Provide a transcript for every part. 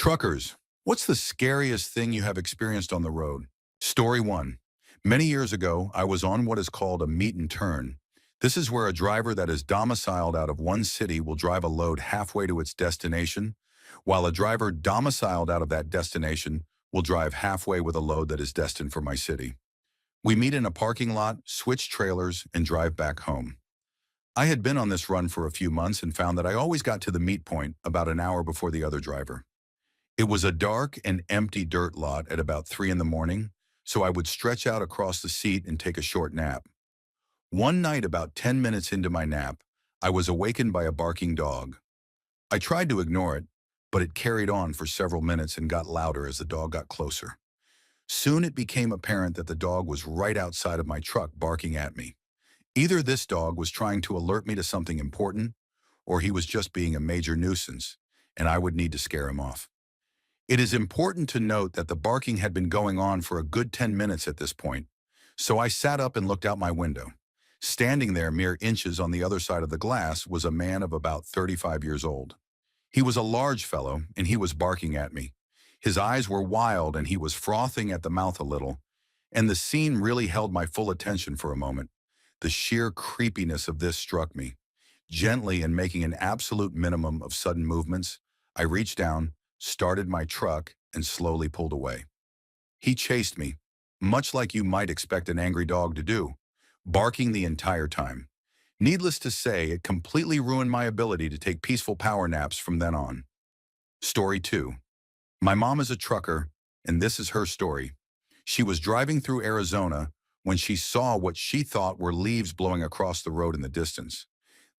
Truckers, what's the scariest thing you have experienced on the road? Story 1. Many years ago, I was on what is called a meet and turn. This is where a driver that is domiciled out of one city will drive a load halfway to its destination, while a driver domiciled out of that destination will drive halfway with a load that is destined for my city. We meet in a parking lot, switch trailers, and drive back home. I had been on this run for a few months and found that I always got to the meet point about an hour before the other driver. It was a dark and empty dirt lot at about 3 in the morning, so I would stretch out across the seat and take a short nap. One night, about 10 minutes into my nap, I was awakened by a barking dog. I tried to ignore it, but it carried on for several minutes and got louder as the dog got closer. Soon it became apparent that the dog was right outside of my truck barking at me. Either this dog was trying to alert me to something important, or he was just being a major nuisance, and I would need to scare him off. It is important to note that the barking had been going on for a good 10 minutes at this point, so I sat up and looked out my window. Standing there mere inches on the other side of the glass was a man of about 35 years old. He was a large fellow, and he was barking at me. His eyes were wild, and he was frothing at the mouth a little, and the scene really held my full attention for a moment. The sheer creepiness of this struck me. Gently and making an absolute minimum of sudden movements, I reached down, started my truck, and slowly pulled away. He chased me, much like you might expect an angry dog to do, barking the entire time. Needless to say, it completely ruined my ability to take peaceful power naps from then on. Story 2. My mom is a trucker, and this is her story. She was driving through Arizona when she saw what she thought were leaves blowing across the road in the distance.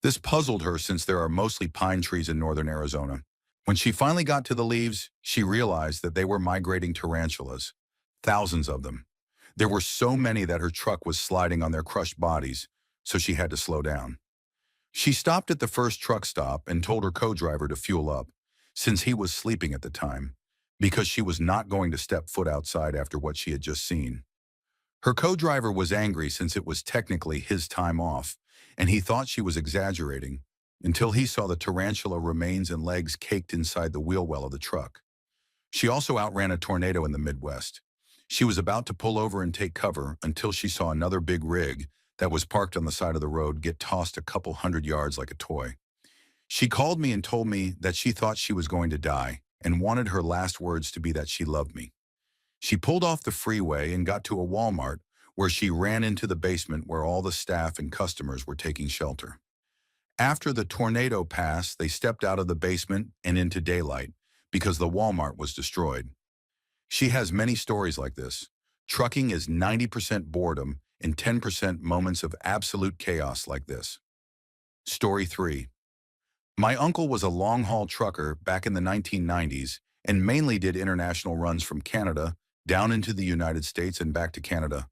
This puzzled her since there are mostly pine trees in northern Arizona. When she finally got to the leaves, she realized that they were migrating tarantulas, thousands of them. There were so many that her truck was sliding on their crushed bodies, so she had to slow down. She stopped at the first truck stop and told her co-driver to fuel up, since he was sleeping at the time, because she was not going to step foot outside after what she had just seen. Her co-driver was angry since it was technically his time off, and he thought she was exaggerating, until he saw the tarantula remains and legs caked inside the wheel well of the truck. She also outran a tornado in the Midwest. She was about to pull over and take cover until she saw another big rig that was parked on the side of the road get tossed a couple hundred yards like a toy. She called me and told me that she thought she was going to die and wanted her last words to be that she loved me. She pulled off the freeway and got to a Walmart where she ran into the basement where all the staff and customers were taking shelter. After the tornado passed, they stepped out of the basement and into daylight because the Walmart was destroyed. She has many stories like this. Trucking is 90% boredom and 10% moments of absolute chaos like this. Story 3. My uncle was a long-haul trucker back in the 1990s and mainly did international runs from Canada down into the United States and back to Canada,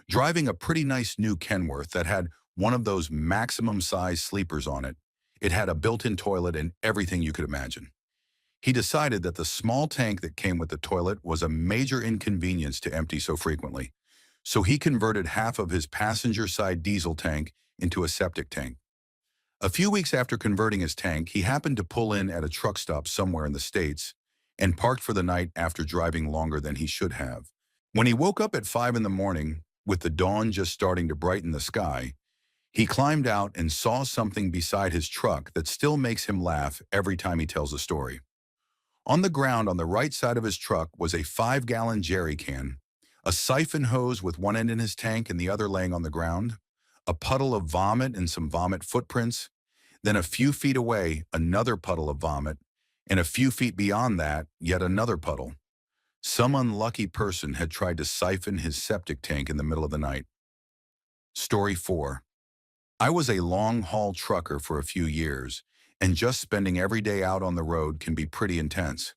driving a pretty nice new Kenworth that had one of those maximum size sleepers on it. It had a built-in toilet and everything you could imagine. He decided that the small tank that came with the toilet was a major inconvenience to empty so frequently, so he converted half of his passenger side diesel tank into a septic tank. A few weeks after converting his tank, he happened to pull in at a truck stop somewhere in the States and parked for the night after driving longer than he should have. When he woke up at 5 in the morning, with the dawn just starting to brighten the sky, he climbed out and saw something beside his truck that still makes him laugh every time he tells the story. On the ground on the right side of his truck was a 5-gallon jerry can, a siphon hose with one end in his tank and the other laying on the ground, a puddle of vomit and some vomit footprints, then a few feet away, another puddle of vomit, and a few feet beyond that, yet another puddle. Some unlucky person had tried to siphon his septic tank in the middle of the night. Story 4. I was a long-haul trucker for a few years, and just spending every day out on the road can be pretty intense.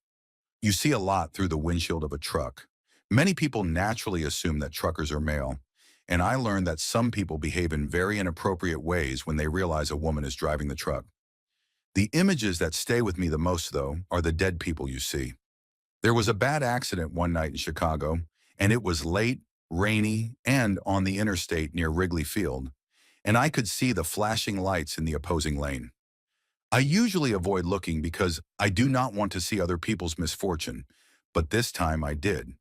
You see a lot through the windshield of a truck. Many people naturally assume that truckers are male, and I learned that some people behave in very inappropriate ways when they realize a woman is driving the truck. The images that stay with me the most, though, are the dead people you see. There was a bad accident one night in Chicago, and it was late, rainy, and on the interstate near Wrigley Field, and I could see the flashing lights in the opposing lane. I usually avoid looking because I do not want to see other people's misfortune, but this time I did.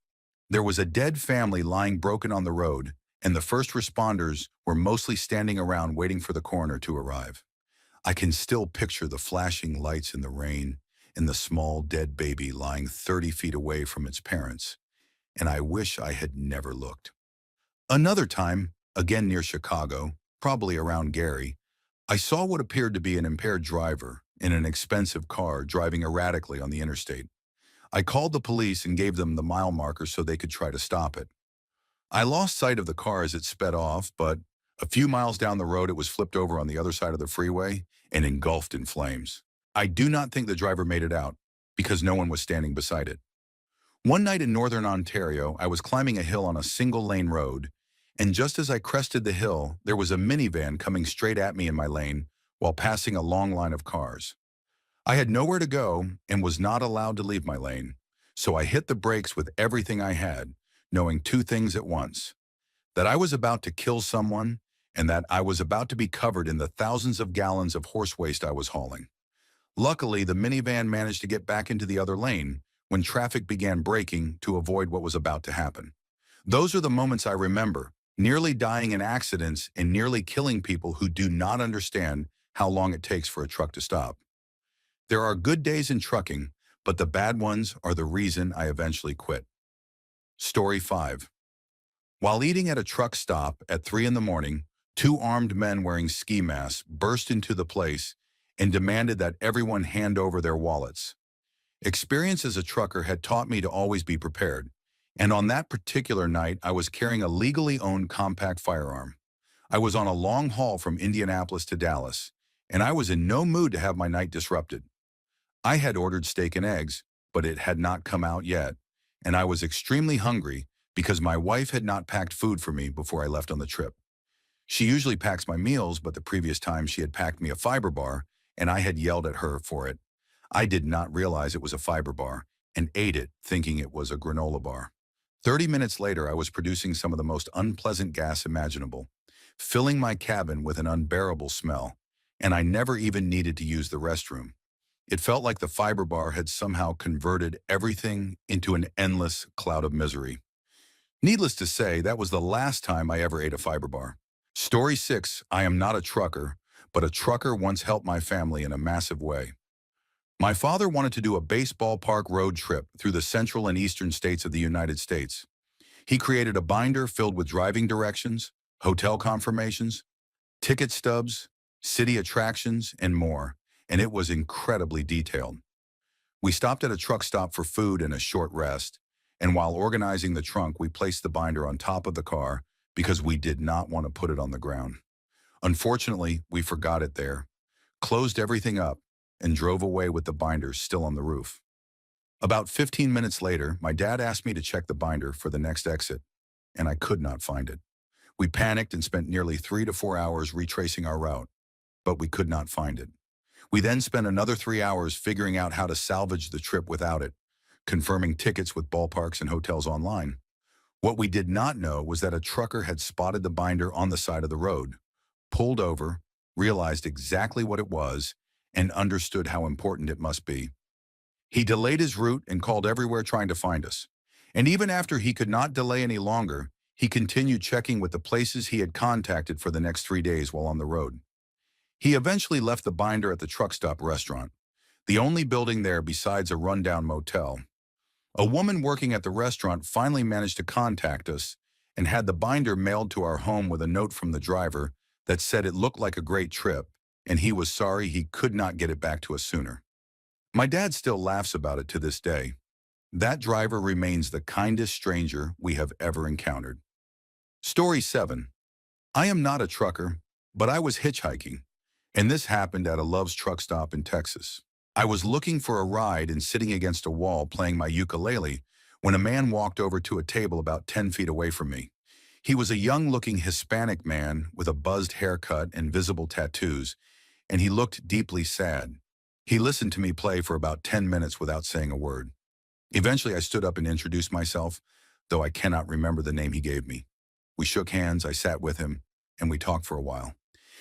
There was a dead family lying broken on the road, and the first responders were mostly standing around waiting for the coroner to arrive. I can still picture the flashing lights in the rain and the small dead baby lying 30 feet away from its parents, and I wish I had never looked. Another time, again near Chicago, probably around Gary, I saw what appeared to be an impaired driver in an expensive car driving erratically on the interstate. I called the police and gave them the mile marker so they could try to stop it. I lost sight of the car as it sped off, but a few miles down the road it was flipped over on the other side of the freeway and engulfed in flames. I do not think the driver made it out because no one was standing beside it. One night in northern Ontario, I was climbing a hill on a single-lane road, and just as I crested the hill, there was a minivan coming straight at me in my lane while passing a long line of cars. I had nowhere to go and was not allowed to leave my lane, so I hit the brakes with everything I had, knowing two things at once: that I was about to kill someone and that I was about to be covered in the thousands of gallons of horse waste I was hauling. Luckily, the minivan managed to get back into the other lane when traffic began braking to avoid what was about to happen. Those are the moments I remember, nearly dying in accidents and nearly killing people who do not understand how long it takes for a truck to stop. There are good days in trucking, but the bad ones are the reason I eventually quit. Story 5. While eating at a truck stop at 3 in the morning, two armed men wearing ski masks burst into the place and demanded that everyone hand over their wallets. Experience as a trucker had taught me to always be prepared, and on that particular night I was carrying a legally owned compact firearm. I was on a long haul from Indianapolis to Dallas, and I was in no mood to have my night disrupted. I had ordered steak and eggs, but it had not come out yet, and I was extremely hungry because my wife had not packed food for me before I left on the trip. She usually packs my meals, but the previous time she had packed me a fiber bar, and I had yelled at her for it. I did not realize it was a fiber bar and ate it thinking it was a granola bar. 30 minutes later, I was producing some of the most unpleasant gas imaginable, filling my cabin with an unbearable smell, and I never even needed to use the restroom. It felt like the fiber bar had somehow converted everything into an endless cloud of misery. Needless to say, that was the last time I ever ate a fiber bar. Story 6, I am not a trucker, but a trucker once helped my family in a massive way. My father wanted to do a baseball park road trip through the central and eastern states of the United States. He created a binder filled with driving directions, hotel confirmations, ticket stubs, city attractions, and more, and it was incredibly detailed. We stopped at a truck stop for food and a short rest, and while organizing the trunk, we placed the binder on top of the car because we did not want to put it on the ground. Unfortunately, we forgot it there, closed everything up, and drove away with the binder still on the roof. About 15 minutes later, my dad asked me to check the binder for the next exit, and I could not find it. We panicked and spent nearly 3 to 4 hours retracing our route, but we could not find it. We then spent another 3 hours figuring out how to salvage the trip without it, confirming tickets with ballparks and hotels online. What we did not know was that a trucker had spotted the binder on the side of the road, pulled over, realized exactly what it was, and understood how important it must be. He delayed his route and called everywhere trying to find us. And even after he could not delay any longer, he continued checking with the places he had contacted for the next 3 days while on the road. He eventually left the binder at the truck stop restaurant, the only building there besides a rundown motel. A woman working at the restaurant finally managed to contact us and had the binder mailed to our home with a note from the driver that said it looked like a great trip, and he was sorry he could not get it back to us sooner. My dad still laughs about it to this day. That driver remains the kindest stranger we have ever encountered. Story 7. I am not a trucker, but I was hitchhiking, and this happened at a Love's truck stop in Texas. I was looking for a ride and sitting against a wall playing my ukulele when a man walked over to a table about 10 feet away from me. He was a young-looking Hispanic man with a buzzed haircut and visible tattoos, and he looked deeply sad. He listened to me play for about 10 minutes without saying a word. Eventually, I stood up and introduced myself, though I cannot remember the name he gave me. We shook hands, I sat with him, and we talked for a while.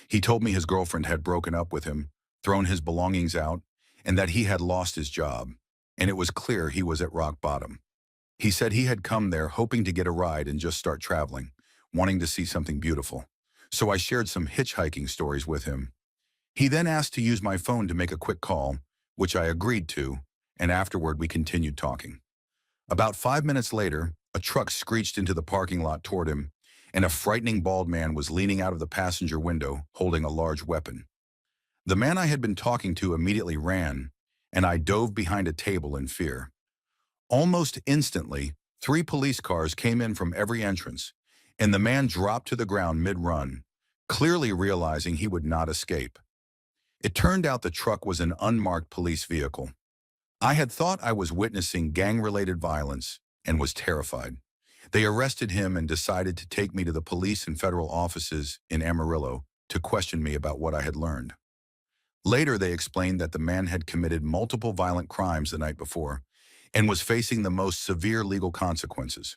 He told me his girlfriend had broken up with him, thrown his belongings out, and that he had lost his job, and it was clear he was at rock bottom. He said he had come there hoping to get a ride and just start traveling, wanting to see something beautiful. So I shared some hitchhiking stories with him. He then asked to use my phone to make a quick call, which I agreed to, and afterward we continued talking. About 5 minutes later, a truck screeched into the parking lot toward him, and a frightening bald man was leaning out of the passenger window holding a large weapon. The man I had been talking to immediately ran, and I dove behind a table in fear. Almost instantly, 3 police cars came in from every entrance, and the man dropped to the ground mid-run, clearly realizing he would not escape. It turned out the truck was an unmarked police vehicle. I had thought I was witnessing gang-related violence and was terrified. They arrested him and decided to take me to the police and federal offices in Amarillo to question me about what I had learned. Later, they explained that the man had committed multiple violent crimes the night before and was facing the most severe legal consequences.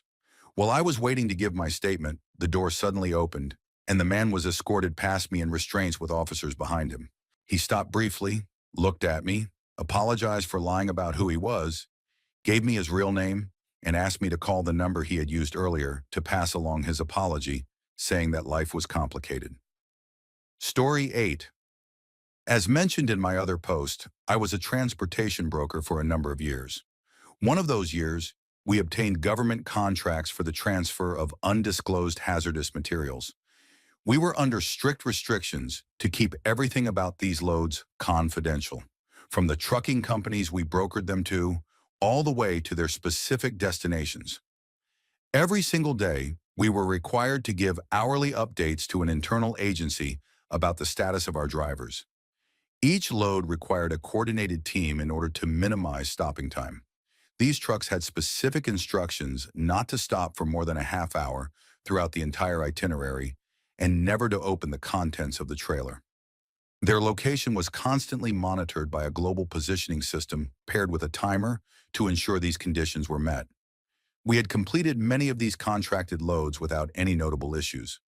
While I was waiting to give my statement, the door suddenly opened, and the man was escorted past me in restraints with officers behind him. He stopped briefly, looked at me, apologized for lying about who he was, gave me his real name, and asked me to call the number he had used earlier to pass along his apology, saying that life was complicated. Story 8. As mentioned in my other post, I was a transportation broker for a number of years. One of those years, we obtained government contracts for the transfer of undisclosed hazardous materials. We were under strict restrictions to keep everything about these loads confidential, from the trucking companies we brokered them to, all the way to their specific destinations. Every single day, we were required to give hourly updates to an internal agency about the status of our drivers. Each load required a coordinated team in order to minimize stopping time. These trucks had specific instructions not to stop for more than a half hour throughout the entire itinerary and never to open the contents of the trailer. Their location was constantly monitored by a global positioning system paired with a timer to ensure these conditions were met. We had completed many of these contracted loads without any notable issues.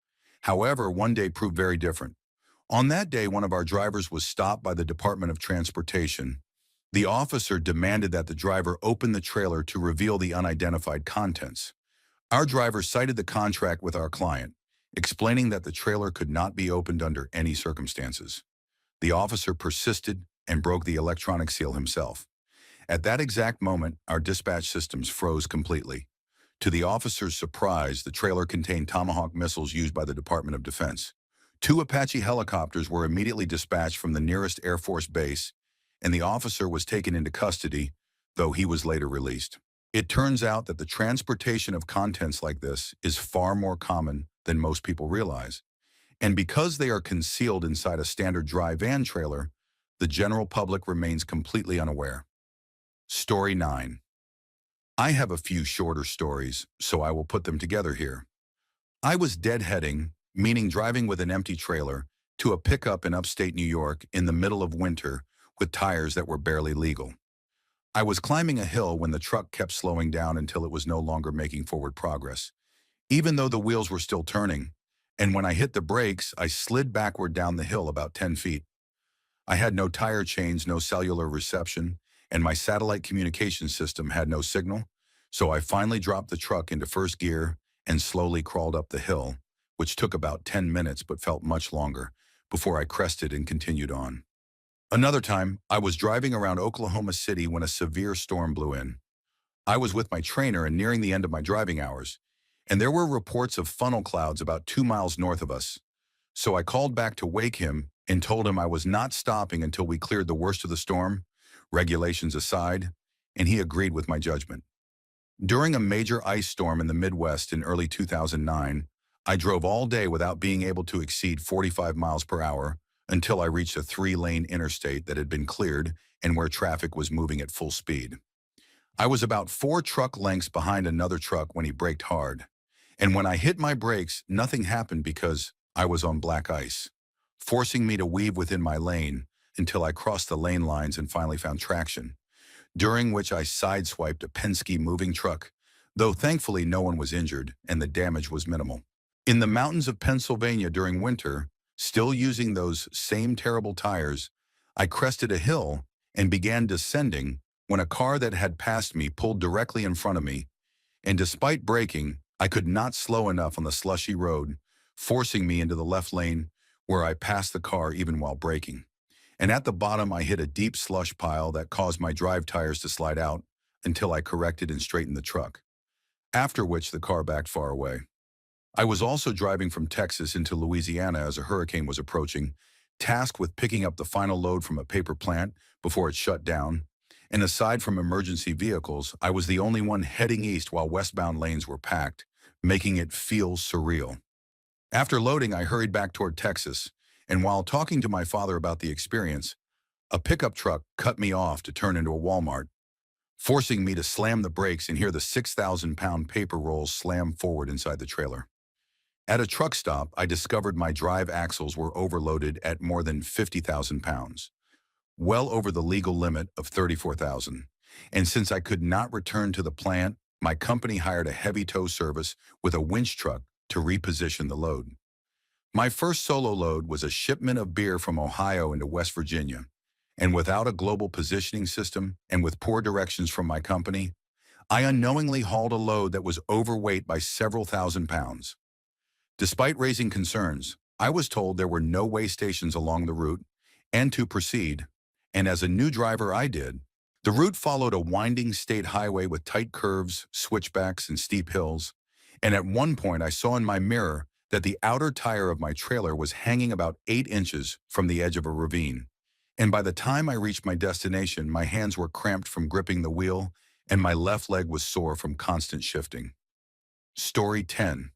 However, one day proved very different. On that day, one of our drivers was stopped by the Department of Transportation. The officer demanded that the driver open the trailer to reveal the unidentified contents. Our driver cited the contract with our client, explaining that the trailer could not be opened under any circumstances. The officer persisted and broke the electronic seal himself. At that exact moment, our dispatch systems froze completely. To the officer's surprise, the trailer contained Tomahawk missiles used by the Department of Defense. 2 Apache helicopters were immediately dispatched from the nearest Air Force base, and the officer was taken into custody, though he was later released. It turns out that the transportation of contents like this is far more common than most people realize. And because they are concealed inside a standard dry van trailer, the general public remains completely unaware. Story 9. I have a few shorter stories, so I will put them together here. I was deadheading, meaning driving with an empty trailer, to a pickup in upstate New York in the middle of winter with tires that were barely legal. I was climbing a hill when the truck kept slowing down until it was no longer making forward progress, even though the wheels were still turning, and when I hit the brakes, I slid backward down the hill about 10 feet. I had no tire chains, no cellular reception, and my satellite communication system had no signal, so I finally dropped the truck into first gear and slowly crawled up the hill, which took about 10 minutes but felt much longer, before I crested and continued on. Another time, I was driving around Oklahoma City when a severe storm blew in. I was with my trainer and nearing the end of my driving hours, and there were reports of funnel clouds about 2 miles north of us. So I called back to wake him and told him I was not stopping until we cleared the worst of the storm, regulations aside, and he agreed with my judgment. During a major ice storm in the Midwest in early 2009, I drove all day without being able to exceed 45 miles per hour until I reached a 3-lane interstate that had been cleared and where traffic was moving at full speed. I was about 4 truck lengths behind another truck when he braked hard. And when I hit my brakes, nothing happened because I was on black ice, forcing me to weave within my lane until I crossed the lane lines and finally found traction, during which I sideswiped a Penske moving truck, though thankfully no one was injured and the damage was minimal. In the mountains of Pennsylvania during winter, still using those same terrible tires, I crested a hill and began descending when a car that had passed me pulled directly in front of me, and despite braking, I could not slow enough on the slushy road, forcing me into the left lane where I passed the car even while braking. And at the bottom, I hit a deep slush pile that caused my drive tires to slide out until I corrected and straightened the truck, after which the car backed far away. I was also driving from Texas into Louisiana as a hurricane was approaching, tasked with picking up the final load from a paper plant before it shut down. And aside from emergency vehicles, I was the only one heading east while westbound lanes were packed, making it feel surreal. After loading, I hurried back toward Texas, and while talking to my father about the experience, a pickup truck cut me off to turn into a Walmart, forcing me to slam the brakes and hear the 6,000-pound paper rolls slam forward inside the trailer. At a truck stop, I discovered my drive axles were overloaded at more than 50,000 pounds, well over the legal limit of 34,000. And since I could not return to the plant, my company hired a heavy tow service with a winch truck to reposition the load. My first solo load was a shipment of beer from Ohio into West Virginia, and without a global positioning system and with poor directions from my company, I unknowingly hauled a load that was overweight by several thousand pounds. Despite raising concerns, I was told there were no way stations along the route and to proceed, and as a new driver I did. The route followed a winding state highway with tight curves, switchbacks, and steep hills, and at one point I saw in my mirror that the outer tire of my trailer was hanging about 8 inches from the edge of a ravine. And by the time I reached my destination, my hands were cramped from gripping the wheel, and my left leg was sore from constant shifting. Story 10.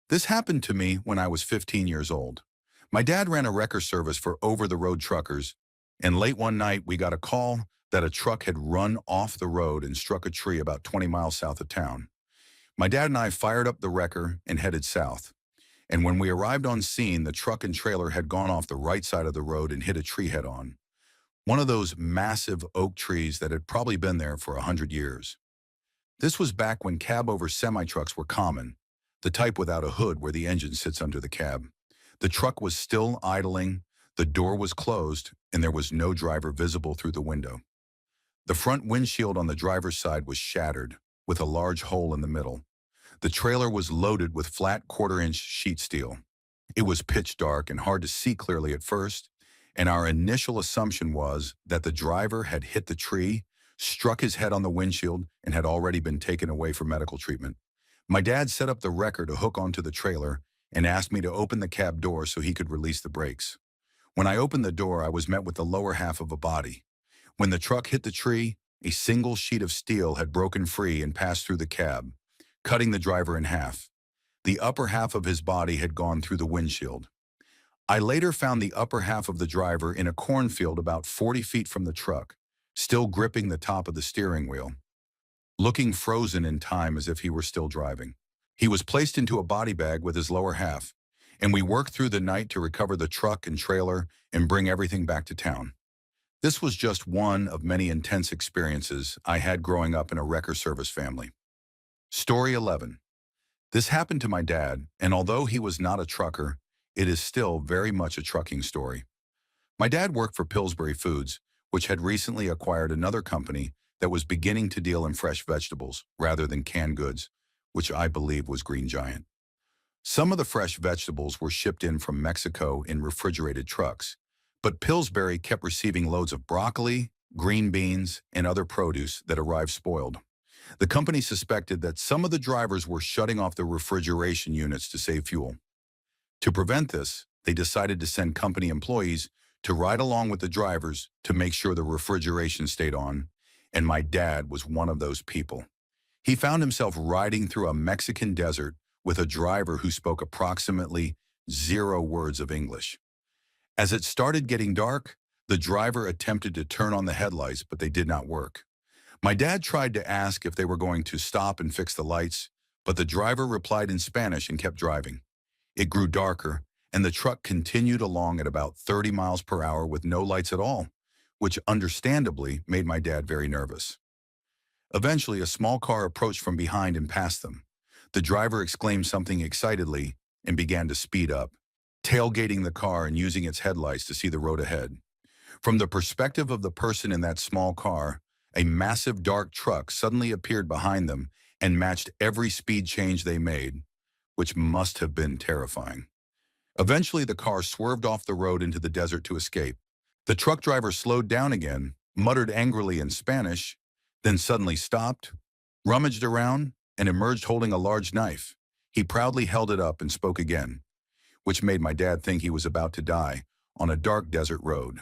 This happened to me when I was 15 years old. My dad ran a wrecker service for over-the-road truckers, and late one night we got a call that a truck had run off the road and struck a tree about 20 miles south of town. My dad and I fired up the wrecker and headed south. And when we arrived on scene, the truck and trailer had gone off the right side of the road and hit a tree head-on. One of those massive oak trees that had probably been there for 100 years. This was back when cab-over semi-trucks were common, the type without a hood where the engine sits under the cab. The truck was still idling, the door was closed, and there was no driver visible through the window. The front windshield on the driver's side was shattered, with a large hole in the middle. The trailer was loaded with flat quarter-inch sheet steel. It was pitch dark and hard to see clearly at first, and our initial assumption was that the driver had hit the tree, struck his head on the windshield, and had already been taken away for medical treatment. My dad set up the wrecker to hook onto the trailer and asked me to open the cab door so he could release the brakes. When I opened the door, I was met with the lower half of a body. When the truck hit the tree, a single sheet of steel had broken free and passed through the cab, cutting the driver in half. The upper half of his body had gone through the windshield. I later found the upper half of the driver in a cornfield about 40 feet from the truck, still gripping the top of the steering wheel, looking frozen in time as if he were still driving. He was placed into a body bag with his lower half, and we worked through the night to recover the truck and trailer and bring everything back to town. This was just one of many intense experiences I had growing up in a wrecker service family. Story 11. This happened to my dad, and although he was not a trucker, it is still very much a trucking story. My dad worked for Pillsbury Foods, which had recently acquired another company that was beginning to deal in fresh vegetables rather than canned goods, which I believe was Green Giant. Some of the fresh vegetables were shipped in from Mexico in refrigerated trucks, but Pillsbury kept receiving loads of broccoli, green beans, and other produce that arrived spoiled. The company suspected that some of the drivers were shutting off the refrigeration units to save fuel. To prevent this, they decided to send company employees to ride along with the drivers to make sure the refrigeration stayed on, and my dad was one of those people. He found himself riding through a Mexican desert with a driver who spoke approximately 0 words of English. As it started getting dark, the driver attempted to turn on the headlights, but they did not work. My dad tried to ask if they were going to stop and fix the lights, but the driver replied in Spanish and kept driving. It grew darker, and the truck continued along at about 30 miles per hour with no lights at all, which understandably made my dad very nervous. Eventually, a small car approached from behind and passed them. The driver exclaimed something excitedly and began to speed up, tailgating the car and using its headlights to see the road ahead. From the perspective of the person in that small car, a massive dark truck suddenly appeared behind them and matched every speed change they made, which must have been terrifying. Eventually, the car swerved off the road into the desert to escape. The truck driver slowed down again, muttered angrily in Spanish, then suddenly stopped, rummaged around, and emerged holding a large knife. He proudly held it up and spoke again, which made my dad think he was about to die on a dark desert road.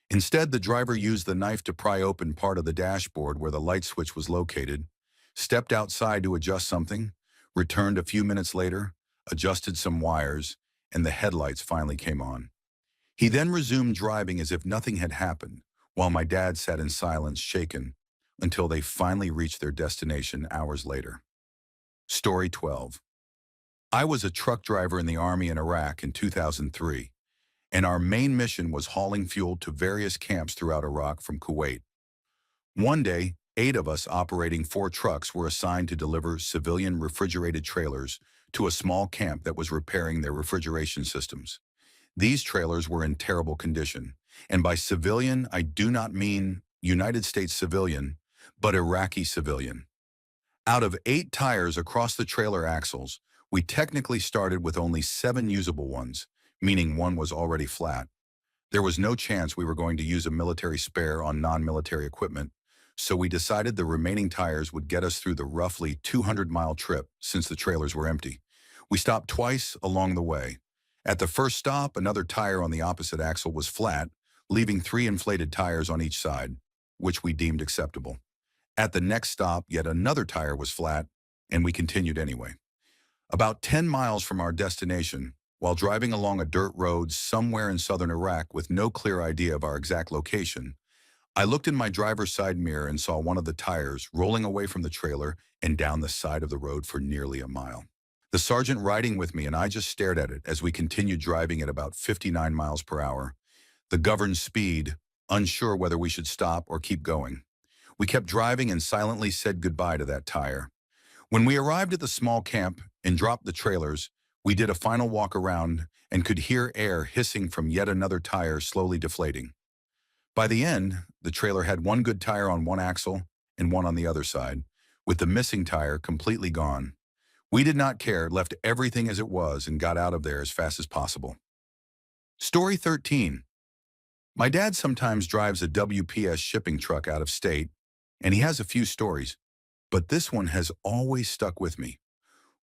Instead, the driver used the knife to pry open part of the dashboard where the light switch was located, stepped outside to adjust something, returned a few minutes later, adjusted some wires, and the headlights finally came on. He then resumed driving as if nothing had happened, while my dad sat in silence, shaken, until they finally reached their destination hours later. Story 12. I was a truck driver in the Army in Iraq in 2003, and our main mission was hauling fuel to various camps throughout Iraq from Kuwait. One day, 8 of us operating 4 trucks were assigned to deliver civilian refrigerated trailers to a small camp that was repairing their refrigeration systems. These trailers were in terrible condition, and by civilian, I do not mean United States civilian, but Iraqi civilian. Out of 8 tires across the trailer axles, we technically started with only 7 usable ones, meaning one was already flat. There was no chance we were going to use a military spare on non-military equipment, so we decided the remaining tires would get us through the roughly 200-mile trip since the trailers were empty. We stopped twice along the way. At the first stop, another tire on the opposite axle was flat, leaving 3 inflated tires on each side, which we deemed acceptable. At the next stop, yet another tire was flat, and we continued anyway. About 10 miles from our destination, while driving along a dirt road somewhere in southern Iraq with no clear idea of our exact location, I looked in my driver's side mirror and saw one of the tires rolling away from the trailer and down the side of the road for nearly a mile. The sergeant riding with me and I just stared at it as we continued driving at about 59 miles per hour. The governed speed, unsure whether we should stop or keep going. We kept driving and silently said goodbye to that tire. When we arrived at the small camp and dropped the trailers, we did a final walk around and could hear air hissing from yet another tire slowly deflating. By the end, the trailer had one good tire on one axle and one on the other side, with the missing tire completely gone. We did not care, left everything as it was, and got out of there as fast as possible. Story 13. My dad sometimes drives a WPS shipping truck out of state, and he has a few stories, but this one has always stuck with me.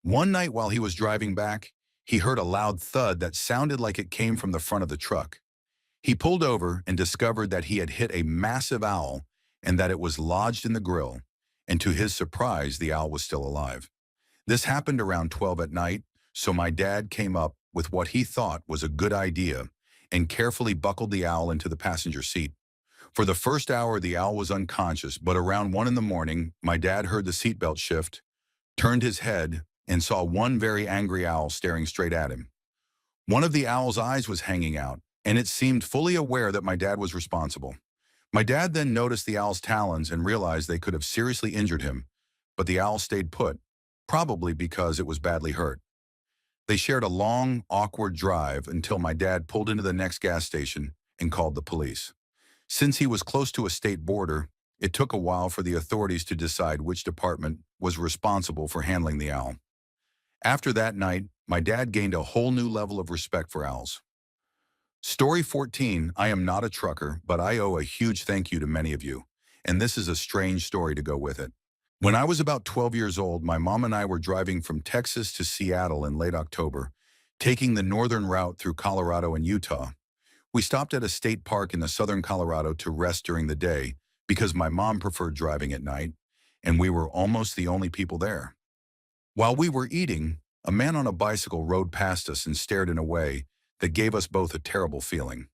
One night while he was driving back, he heard a loud thud that sounded like it came from the front of the truck. He pulled over and discovered that he had hit a massive owl and that it was lodged in the grill, and to his surprise, the owl was still alive. This happened around 12 at night, so my dad came up with what he thought was a good idea and carefully buckled the owl into the passenger seat. For the first hour, the owl was unconscious, but around 1 in the morning, my dad heard the seatbelt shift, turned his head, and saw one very angry owl staring straight at him. One of the owl's eyes was hanging out, and it seemed fully aware that my dad was responsible. My dad then noticed the owl's talons and realized they could have seriously injured him, but the owl stayed put, probably because it was badly hurt. They shared a long, awkward drive until my dad pulled into the next gas station and called the police. Since he was close to a state border, it took a while for the authorities to decide which department was responsible for handling the owl. After that night, my dad gained a whole new level of respect for owls. Story 14. I am not a trucker, but I owe a huge thank you to many of you, and this is a strange story to go with it. When I was about 12 years old, my mom and I were driving from Texas to Seattle in late October, taking the northern route through Colorado and Utah. We stopped at a state park in the southern Colorado to rest during the day because my mom preferred driving at night, and we were almost the only people there. While we were eating, a man on a bicycle rode past us and stared in a way that gave us both a terrible feeling.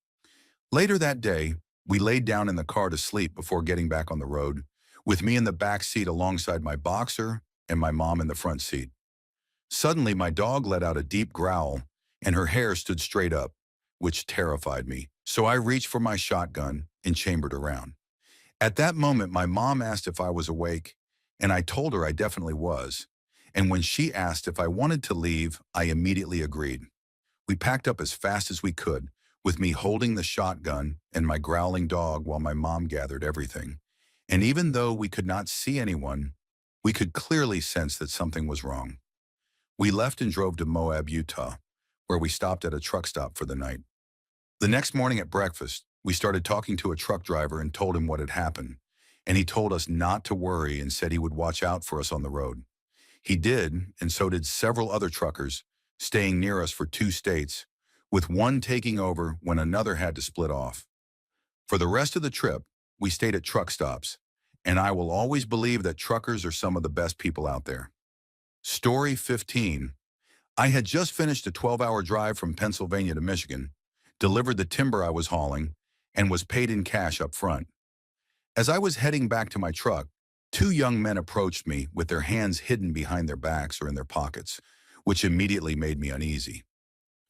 Later that day, we laid down in the car to sleep before getting back on the road, with me in the back seat alongside my boxer and my mom in the front seat. Suddenly, my dog let out a deep growl, and her hair stood straight up, which terrified me, so I reached for my shotgun and chambered around. At that moment, my mom asked if I was awake, and I told her I definitely was. And when she asked if I wanted to leave, I immediately agreed. We packed up as fast as we could, with me holding the shotgun and my growling dog while my mom gathered everything. And even though we could not see anyone, we could clearly sense that something was wrong. We left and drove to Moab, Utah, where we stopped at a truck stop for the night. The next morning at breakfast, we started talking to a truck driver and told him what had happened. And he told us not to worry and said he would watch out for us on the road. He did, and so did several other truckers, staying near us for 2 states, with one taking over when another had to split off. For the rest of the trip, we stayed at truck stops, and I will always believe that truckers are some of the best people out there. Story 15. I had just finished a 12-hour drive from Pennsylvania to Michigan, delivered the timber I was hauling, and was paid in cash up front. As I was heading back to my truck, 2 young men approached me with their hands hidden behind their backs or in their pockets, which immediately made me uneasy.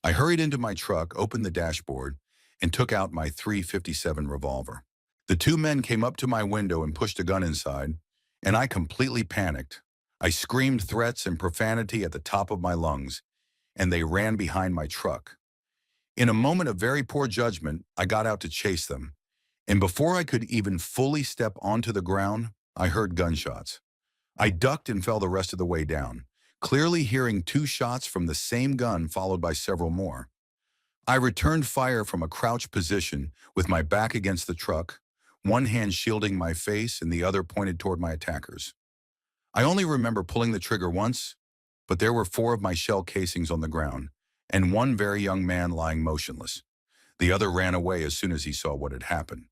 I hurried into my truck, opened the dashboard, and took out my .357 revolver. The 2 men came up to my window and pushed a gun inside, and I completely panicked. I screamed threats and profanity at the top of my lungs, and they ran behind my truck. In a moment of very poor judgment, I got out to chase them, and before I could even fully step onto the ground, I heard gunshots. I ducked and fell the rest of the way down, clearly hearing 2 shots from the same gun followed by several more. I returned fire from a crouched position with my back against the truck, one hand shielding my face and the other pointed toward my attackers. I only remember pulling the trigger once, but there were 4 of my shell casings on the ground, and one very young man lying motionless. The other ran away as soon as he saw what had happened.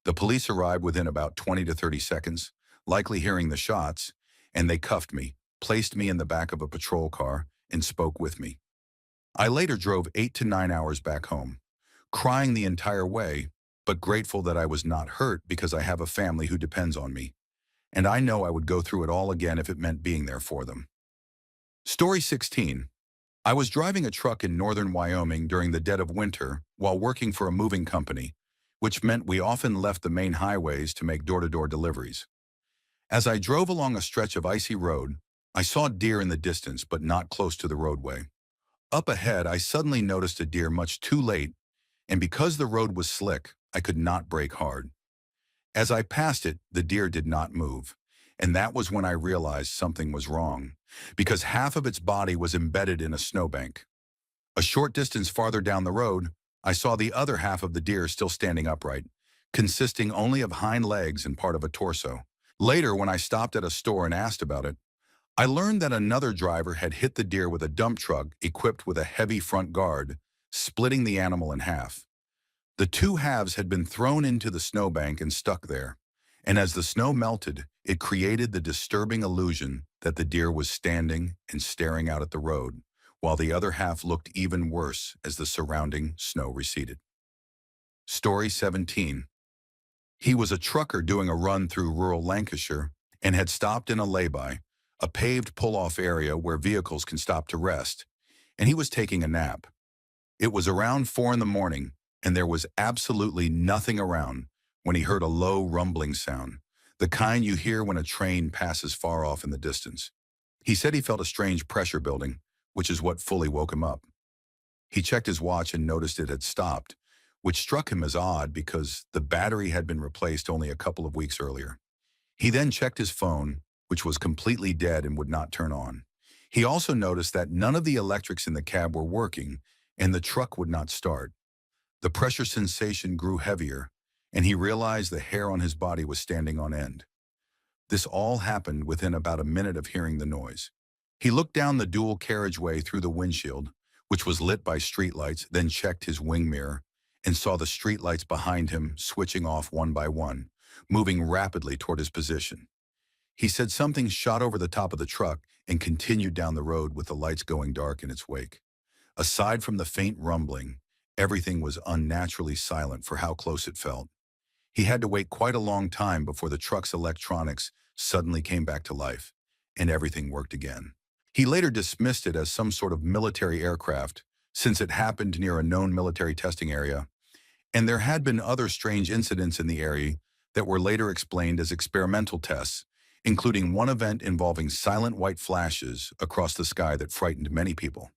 The police arrived within about 20 to 30 seconds, likely hearing the shots, and they cuffed me, placed me in the back of a patrol car, and spoke with me. I later drove 8 to 9 hours back home, crying the entire way, but grateful that I was not hurt because I have a family who depends on me, and I know I would go through it all again if it meant being there for them. Story 16. I was driving a truck in northern Wyoming during the dead of winter while working for a moving company, which meant we often left the main highways to make door-to-door deliveries. As I drove along a stretch of icy road, I saw deer in the distance but not close to the roadway. Up ahead, I suddenly noticed a deer much too late, and because the road was slick, I could not brake hard. As I passed it, the deer did not move, and that was when I realized something was wrong, because half of its body was embedded in a snowbank. A short distance farther down the road, I saw the other half of the deer still standing upright, consisting only of hind legs and part of a torso. Later, when I stopped at a store and asked about it, I learned that another driver had hit the deer with a dump truck equipped with a heavy front guard, splitting the animal in half. The 2 halves had been thrown into the snowbank and stuck there, and as the snow melted, it created the disturbing illusion that the deer was standing and staring out at the road, while the other half looked even worse as the surrounding snow receded. Story 17. He was a trucker doing a run through rural Lancashire and had stopped in a lay-by, a paved pull-off area where vehicles can stop to rest, and he was taking a nap. It was around 4 in the morning, and there was absolutely nothing around when he heard a low rumbling sound, the kind you hear when a train passes far off in the distance. He said he felt a strange pressure building, which is what fully woke him up. He checked his watch and noticed it had stopped, which struck him as odd because the battery had been replaced only a couple of weeks earlier. He then checked his phone, which was completely dead and would not turn on. He also noticed that none of the electrics in the cab were working and the truck would not start. The pressure sensation grew heavier, and he realized the hair on his body was standing on end. This all happened within about a minute of hearing the noise. He looked down the dual carriageway through the windshield, which was lit by streetlights, then checked his wing mirror and saw the streetlights behind him switching off one by one, moving rapidly toward his position. He said something shot over the top of the truck and continued down the road with the lights going dark in its wake. Aside from the faint rumbling, everything was unnaturally silent for how close it felt. He had to wait quite a long time before the truck's electronics suddenly came back to life, and everything worked again. He later dismissed it as some sort of military aircraft, since it happened near a known military testing area, and there had been other strange incidents in the area that were later explained as experimental tests, including one event involving silent white flashes across the sky that frightened many people.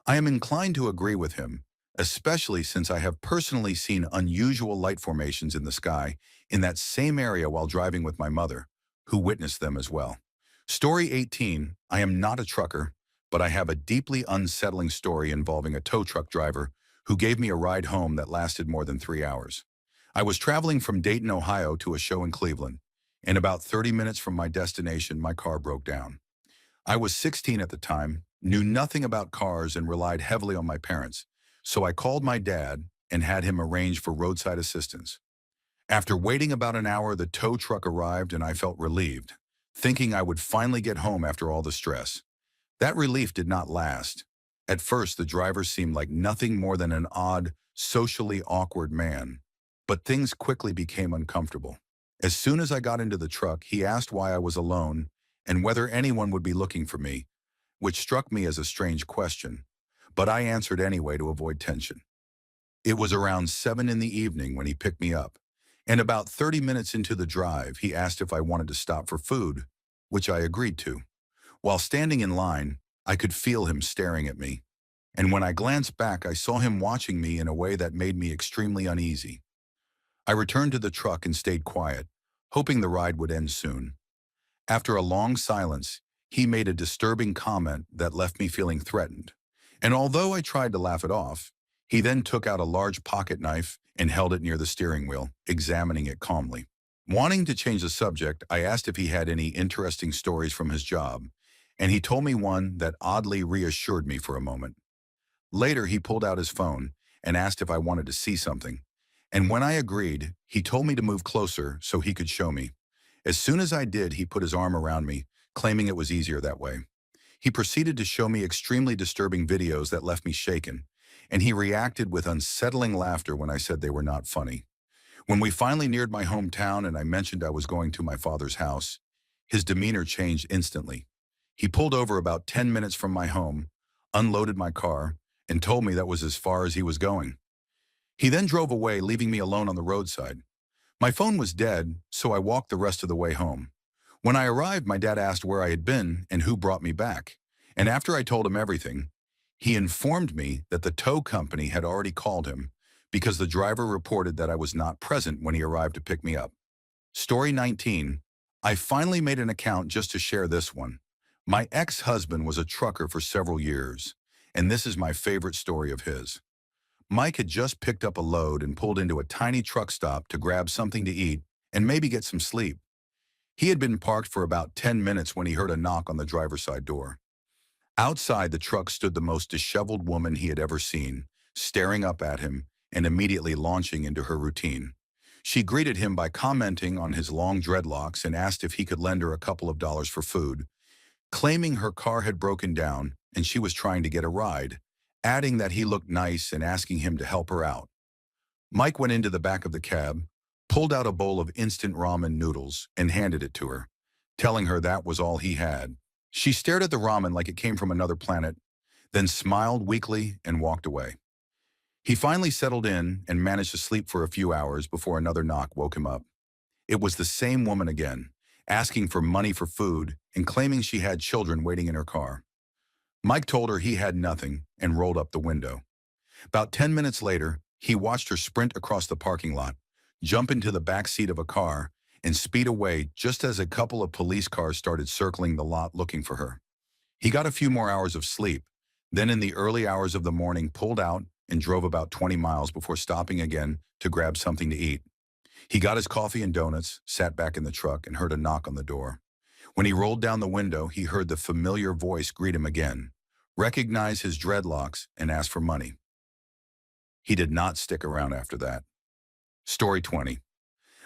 I am inclined to agree with him, especially since I have personally seen unusual light formations in the sky in that same area while driving with my mother, who witnessed them as well. Story 18, I am not a trucker, but I have a deeply unsettling story involving a tow truck driver who gave me a ride home that lasted more than 3 hours. I was traveling from Dayton, Ohio to a show in Cleveland, and about 30 minutes from my destination, my car broke down. I was 16 at the time, knew nothing about cars, and relied heavily on my parents, so I called my dad and had him arrange for roadside assistance. After waiting about an hour, the tow truck arrived and I felt relieved, thinking I would finally get home after all the stress. That relief did not last. At first, the driver seemed like nothing more than an odd, socially awkward man, but things quickly became uncomfortable. As soon as I got into the truck, he asked why I was alone and whether anyone would be looking for me, which struck me as a strange question, but I answered anyway to avoid tension. It was around 7 in the evening when he picked me up, and about 30 minutes into the drive, he asked if I wanted to stop for food, which I agreed to. While standing in line, I could feel him staring at me, and when I glanced back, I saw him watching me in a way that made me extremely uneasy. I returned to the truck and stayed quiet, hoping the ride would end soon. After a long silence, he made a disturbing comment that left me feeling threatened. And although I tried to laugh it off, he then took out a large pocket knife and held it near the steering wheel, examining it calmly. Wanting to change the subject, I asked if he had any interesting stories from his job, and he told me one that oddly reassured me for a moment. Later, he pulled out his phone and asked if I wanted to see something. And when I agreed, he told me to move closer so he could show me. As soon as I did, he put his arm around me, claiming it was easier that way. He proceeded to show me extremely disturbing videos that left me shaken, and he reacted with unsettling laughter when I said they were not funny. When we finally neared my hometown and I mentioned I was going to my father's house, his demeanor changed instantly. He pulled over about 10 minutes from my home, unloaded my car, and told me that was as far as he was going. He then drove away, leaving me alone on the roadside. My phone was dead, so I walked the rest of the way home. When I arrived, my dad asked where I had been and who brought me back. And after I told him everything, he informed me that the tow company had already called him because the driver reported that I was not present when he arrived to pick me up. Story 19. I finally made an account just to share this one. My ex-husband was a trucker for several years, and this is my favorite story of his. Mike had just picked up a load and pulled into a tiny truck stop to grab something to eat and maybe get some sleep. He had been parked for about 10 minutes when he heard a knock on the driver's side door. Outside the truck stood the most disheveled woman he had ever seen, staring up at him and immediately launching into her routine. She greeted him by commenting on his long dreadlocks and asked if he could lend her a couple of dollars for food, claiming her car had broken down and she was trying to get a ride, adding that he looked nice and asking him to help her out. Mike went into the back of the cab, pulled out a bowl of instant ramen noodles, and handed it to her, telling her that was all he had. She stared at the ramen like it came from another planet, then smiled weakly and walked away. He finally settled in and managed to sleep for a few hours before another knock woke him up. It was the same woman again, asking for money for food and claiming she had children waiting in her car. Mike told her he had nothing and rolled up the window. About 10 minutes later, he watched her sprint across the parking lot, jump into the back seat of a car, and speed away just as a couple of police cars started circling the lot looking for her. He got a few more hours of sleep, then in the early hours of the morning pulled out and drove about 20 miles before stopping again to grab something to eat. He got his coffee and donuts, sat back in the truck, and heard a knock on the door. When he rolled down the window, he heard the familiar voice greet him again, recognize his dreadlocks, and ask for money. He did not stick around after that. Story 20.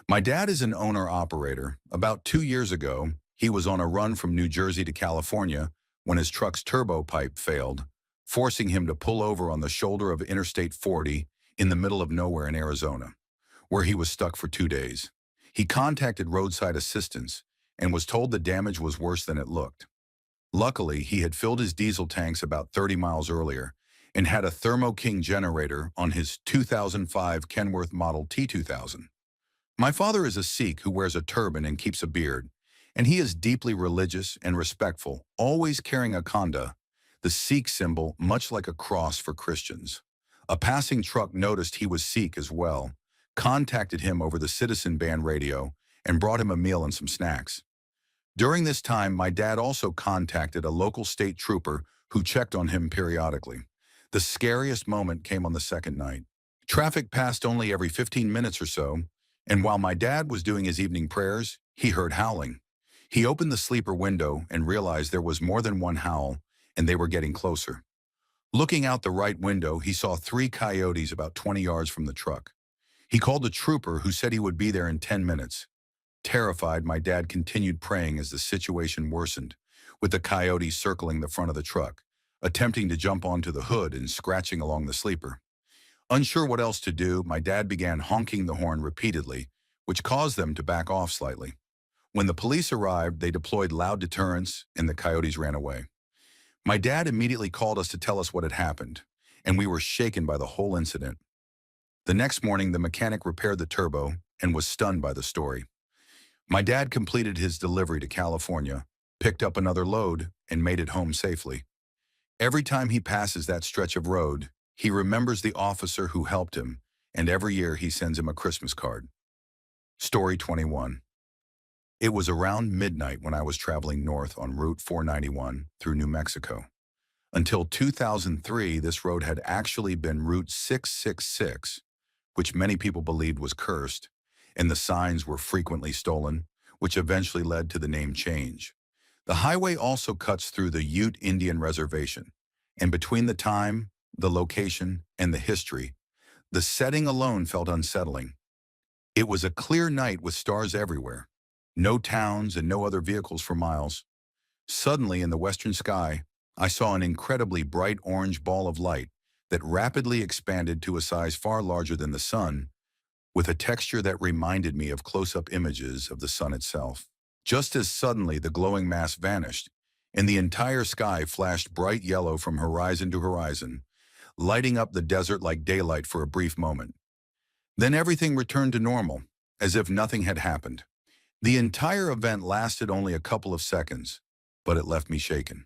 My dad is an owner-operator. About 2 years ago, he was on a run from New Jersey to California when his truck's turbo pipe failed, forcing him to pull over on the shoulder of Interstate 40 in the middle of nowhere in Arizona, where he was stuck for 2 days. He contacted roadside assistance and was told the damage was worse than it looked. Luckily, he had filled his diesel tanks about 30 miles earlier and had a Thermo King generator on his 2005 Kenworth Model T2000. My father is a Sikh who wears a turban and keeps a beard, and he is deeply religious and respectful, always carrying a khanda, the Sikh symbol much like a cross for Christians. A passing truck noticed he was Sikh as well, contacted him over the citizen band radio, and brought him a meal and some snacks. During this time, my dad also contacted a local state trooper who checked on him periodically. The scariest moment came on the second night. Traffic passed only every 15 minutes or so, and while my dad was doing his evening prayers, he heard howling. He opened the sleeper window and realized there was more than one howl, and they were getting closer. Looking out the right window, he saw 3 coyotes about 20 yards from the truck. He called a trooper who said he would be there in 10 minutes. Terrified, my dad continued praying as the situation worsened, with the coyotes circling the front of the truck, attempting to jump onto the hood and scratching along the sleeper. Unsure what else to do, my dad began honking the horn repeatedly, which caused them to back off slightly. When the police arrived, they deployed loud deterrents, and the coyotes ran away. My dad immediately called us to tell us what had happened, and we were shaken by the whole incident. The next morning, the mechanic repaired the turbo and was stunned by the story. My dad completed his delivery to California, picked up another load, and made it home safely. Every time he passes that stretch of road, he remembers the officer who helped him, and every year he sends him a Christmas card. Story 21. It was around midnight when I was traveling north on Route 491 through New Mexico. Until 2003, this road had actually been Route 666, which many people believed was cursed, and the signs were frequently stolen, which eventually led to the name change. The highway also cuts through the Ute Indian Reservation, and between the time, the location, and the history, the setting alone felt unsettling. It was a clear night with stars everywhere, no towns and no other vehicles for miles. Suddenly, in the western sky, I saw an incredibly bright orange ball of light that rapidly expanded to a size far larger than the sun, with a texture that reminded me of close-up images of the sun itself. Just as suddenly, the glowing mass vanished, and the entire sky flashed bright yellow from horizon to horizon, lighting up the desert like daylight for a brief moment. Then everything returned to normal, as if nothing had happened. The entire event lasted only a couple of seconds, but it left me shaken.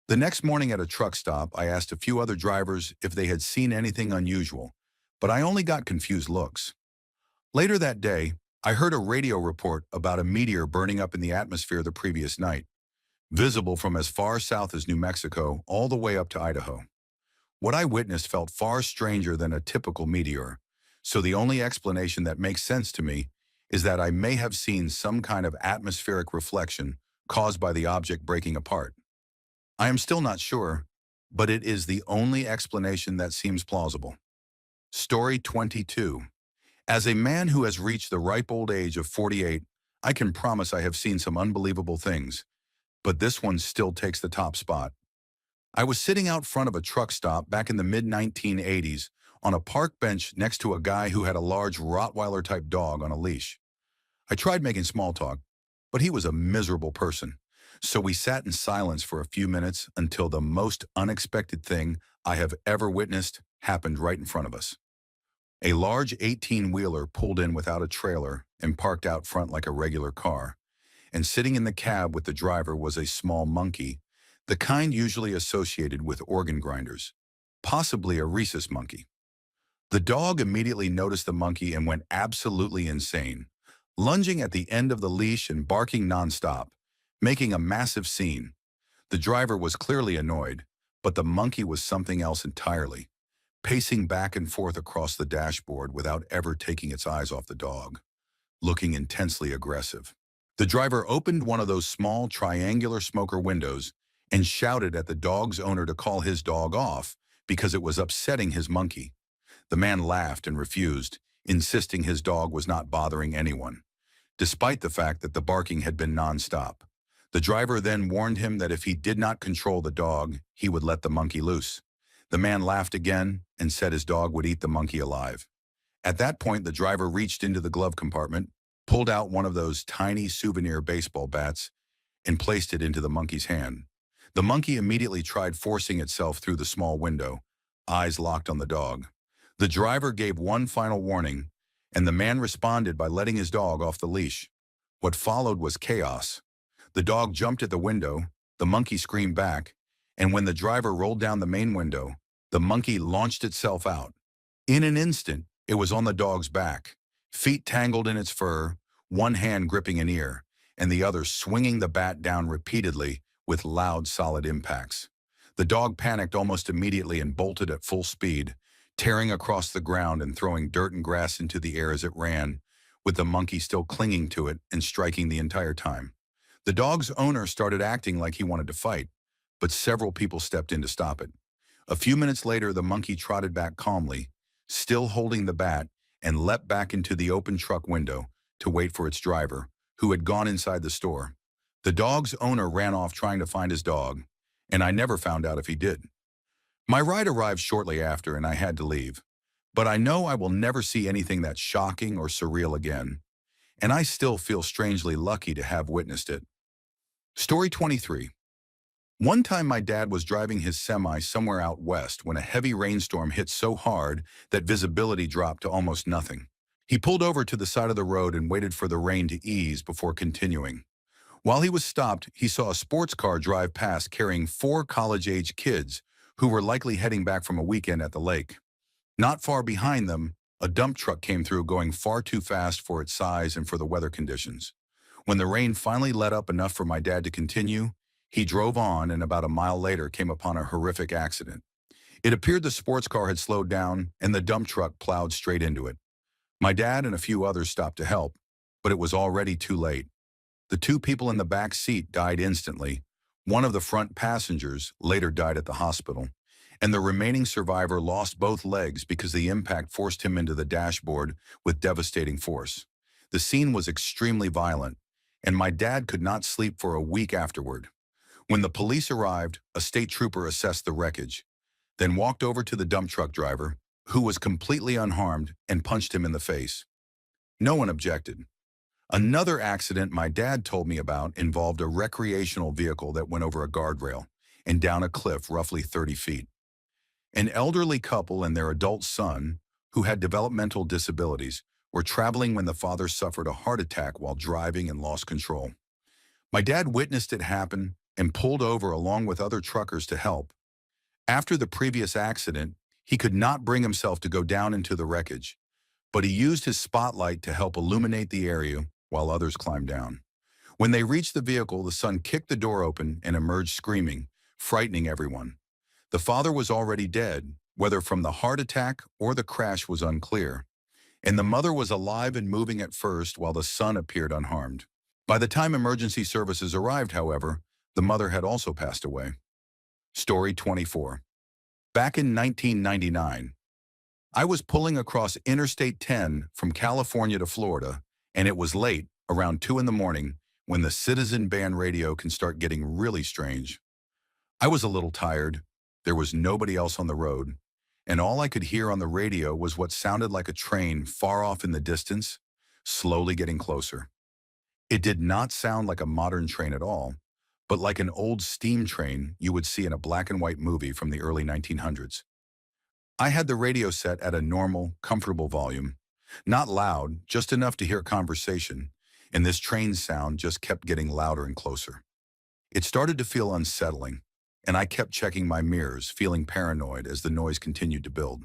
The next morning at a truck stop, I asked a few other drivers if they had seen anything unusual, but I only got confused looks. Later that day, I heard a radio report about a meteor burning up in the atmosphere the previous night, visible from as far south as New Mexico all the way up to Idaho. What I witnessed felt far stranger than a typical meteor, so the only explanation that makes sense to me is that I may have seen some kind of atmospheric reflection caused by the object breaking apart. I am still not sure, but it is the only explanation that seems plausible. Story 22. As a man who has reached the ripe old age of 48, I can promise I have seen some unbelievable things, but this one still takes the top spot. I was sitting out front of a truck stop back in the mid-1980s on a park bench next to a guy who had a large Rottweiler-type dog on a leash. I tried making small talk, but he was a miserable person, so we sat in silence for a few minutes until the most unexpected thing I have ever witnessed happened right in front of us. A large 18-wheeler pulled in without a trailer and parked out front like a regular car, and sitting in the cab with the driver was a small monkey, the kind usually associated with organ grinders, possibly a rhesus monkey. The dog immediately noticed the monkey and went absolutely insane, lunging at the end of the leash and barking nonstop, making a massive scene. The driver was clearly annoyed, but the monkey was something else entirely, pacing back and forth across the dashboard without ever taking its eyes off the dog, looking intensely aggressive. The driver opened one of those small triangular smoker windows and shouted at the dog's owner to call his dog off because it was upsetting his monkey. The man laughed and refused, insisting his dog was not bothering anyone, despite the fact that the barking had been nonstop. The driver then warned him that if he did not control the dog, he would let the monkey loose. The man laughed again and said his dog would eat the monkey alive. At that point, the driver reached into the glove compartment, pulled out one of those tiny souvenir baseball bats, and placed it into the monkey's hand. The monkey immediately tried forcing itself through the small window, eyes locked on the dog. The driver gave one final warning, and the man responded by letting his dog off the leash. What followed was chaos. The dog jumped at the window, the monkey screamed back, and when the driver rolled down the main window, The monkey launched itself out. In an instant, it was on the dog's back, feet tangled in its fur, one hand gripping an ear, and the other swinging the bat down repeatedly with loud, solid impacts. The dog panicked almost immediately and bolted at full speed, tearing across the ground and throwing dirt and grass into the air as it ran, with the monkey still clinging to it and striking the entire time. The dog's owner started acting like he wanted to fight, but several people stepped in to stop it. A few minutes later, the monkey trotted back calmly, still holding the bat, and leapt back into the open truck window to wait for its driver, who had gone inside the store. The dog's owner ran off trying to find his dog, and I never found out if he did. My ride arrived shortly after, and I had to leave. But I know I will never see anything that's shocking or surreal again, and I still feel strangely lucky to have witnessed it. Story 23. One time my dad was driving his semi somewhere out west when a heavy rainstorm hit so hard that visibility dropped to almost nothing. He pulled over to the side of the road and waited for the rain to ease before continuing. While he was stopped, he saw a sports car drive past carrying 4 college-age kids who were likely heading back from a weekend at the lake. Not far behind them, a dump truck came through going far too fast for its size and for the weather conditions. When the rain finally let up enough for my dad to continue, he drove on and about a mile later came upon a horrific accident. It appeared the sports car had slowed down and the dump truck plowed straight into it. My dad and a few others stopped to help, but it was already too late. The 2 people in the back seat died instantly. One of the front passengers later died at the hospital, and the remaining survivor lost both legs because the impact forced him into the dashboard with devastating force. The scene was extremely violent, and my dad could not sleep for a week afterward. When the police arrived, a state trooper assessed the wreckage, then walked over to the dump truck driver, who was completely unharmed, and punched him in the face. No one objected. Another accident my dad told me about involved a recreational vehicle that went over a guardrail and down a cliff roughly 30 feet. An elderly couple and their adult son, who had developmental disabilities, were traveling when the father suffered a heart attack while driving and lost control. My dad witnessed it happen and pulled over along with other truckers to help. After the previous accident, he could not bring himself to go down into the wreckage, but he used his spotlight to help illuminate the area while others climbed down. When they reached the vehicle, the son kicked the door open and emerged screaming, frightening everyone. The father was already dead, whether from the heart attack or the crash was unclear, and the mother was alive and moving at first while the son appeared unharmed. By the time emergency services arrived, however, the mother had also passed away. Story 24. Back in 1999, I was pulling across Interstate 10 from California to Florida, and it was late, around 2 in the morning, when the citizen band radio can start getting really strange. I was a little tired. There was nobody else on the road, and all I could hear on the radio was what sounded like a train far off in the distance, slowly getting closer. It did not sound like a modern train at all, but like an old steam train you would see in a black and white movie from the early 1900s. I had the radio set at a normal, comfortable volume, not loud, just enough to hear conversation, and this train sound just kept getting louder and closer. It started to feel unsettling, and I kept checking my mirrors, feeling paranoid as the noise continued to build.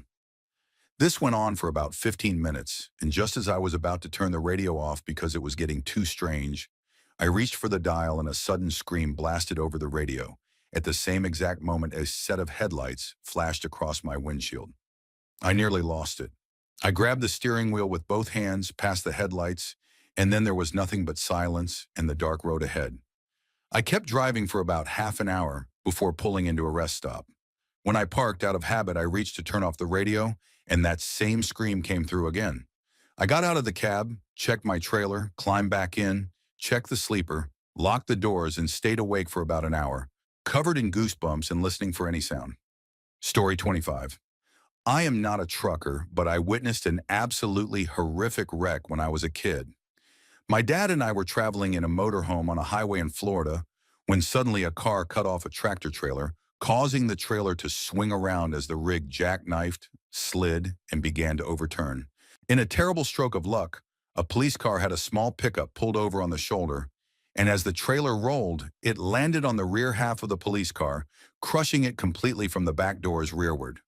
This went on for about 15 minutes, and just as I was about to turn the radio off because it was getting too strange, I reached for the dial and a sudden scream blasted over the radio. At the same exact moment, a set of headlights flashed across my windshield. I nearly lost it. I grabbed the steering wheel with both hands past the headlights, and then there was nothing but silence and the dark road ahead. I kept driving for about half an hour before pulling into a rest stop. When I parked, out of habit, I reached to turn off the radio, and that same scream came through again. I got out of the cab, checked my trailer, climbed back in, checked the sleeper, locked the doors, and stayed awake for about an hour, covered in goosebumps and listening for any sound. Story 25. I am not a trucker, but I witnessed an absolutely horrific wreck when I was a kid. My dad and I were traveling in a motorhome on a highway in Florida when suddenly a car cut off a tractor trailer, causing the trailer to swing around as the rig jackknifed, slid, and began to overturn. In a terrible stroke of luck, a police car had a small pickup pulled over on the shoulder, and as the trailer rolled, it landed on the rear half of the police car, crushing it completely from the back doors rearward.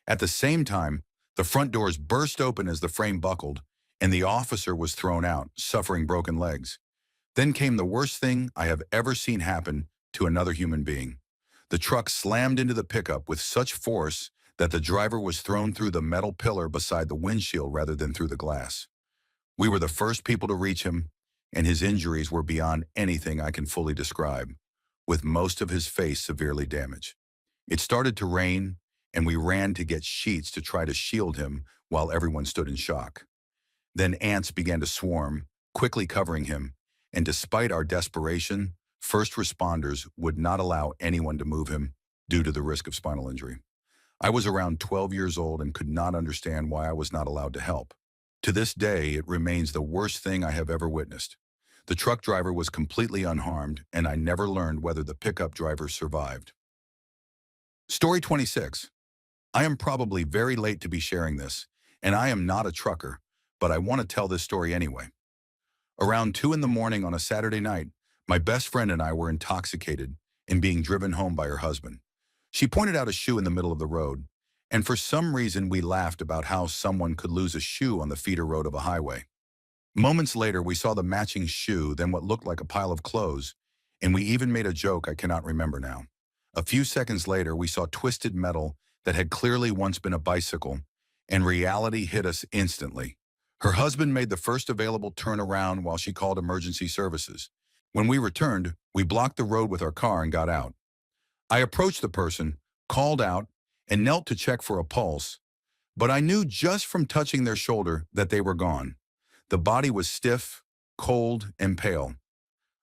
At the same time, the front doors burst open as the frame buckled, and the officer was thrown out, suffering broken legs. Then came the worst thing I have ever seen happen to another human being. The truck slammed into the pickup with such force that the driver was thrown through the metal pillar beside the windshield rather than through the glass. We were the first people to reach him, and his injuries were beyond anything I can fully describe, with most of his face severely damaged. It started to rain, and we ran to get sheets to try to shield him while everyone stood in shock. Then ants began to swarm, quickly covering him, and despite our desperation, first responders would not allow anyone to move him due to the risk of spinal injury. I was around 12 years old and could not understand why I was not allowed to help. To this day, it remains the worst thing I have ever witnessed. The truck driver was completely unharmed, and I never learned whether the pickup driver survived. Story 26. I am probably very late to be sharing this, and I am not a trucker, but I want to tell this story anyway. Around 2 in the morning on a Saturday night, my best friend and I were intoxicated and being driven home by her husband. She pointed out a shoe in the middle of the road, and for some reason we laughed about how someone could lose a shoe on the feeder road of a highway. Moments later, we saw the matching shoe, then what looked like a pile of clothes, and we even made a joke I cannot remember now. A few seconds later, we saw twisted metal that had clearly once been a bicycle, and reality hit us instantly. Her husband made the first available turnaround while she called emergency services. When we returned, we blocked the road with our car and got out. I approached the person, called out, and knelt to check for a pulse, but I knew just from touching their shoulder that they were gone. The body was stiff, cold, and pale.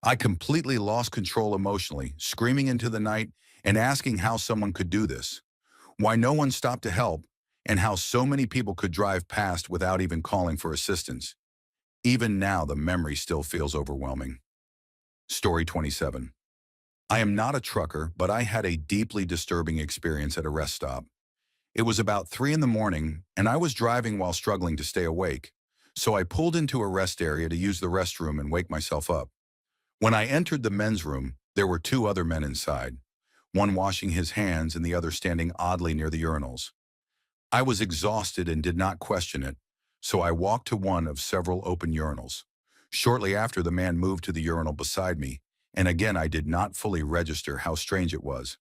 I completely lost control emotionally, screaming into the night and asking how someone could do this, why no one stopped to help, and how so many people could drive past without even calling for assistance. Even now, the memory still feels overwhelming. Story 27. I am not a trucker, but I had a deeply disturbing experience at a rest stop. It was about 3 in the morning, and I was driving while struggling to stay awake, so I pulled into a rest area to use the restroom and wake myself up. When I entered the men's room, there were 2 other men inside, one washing his hands and the other standing oddly near the urinals. I was exhausted and did not question it, so I walked to one of several open urinals. Shortly after, the man moved to the urinal beside me, and again I did not fully register how strange it was.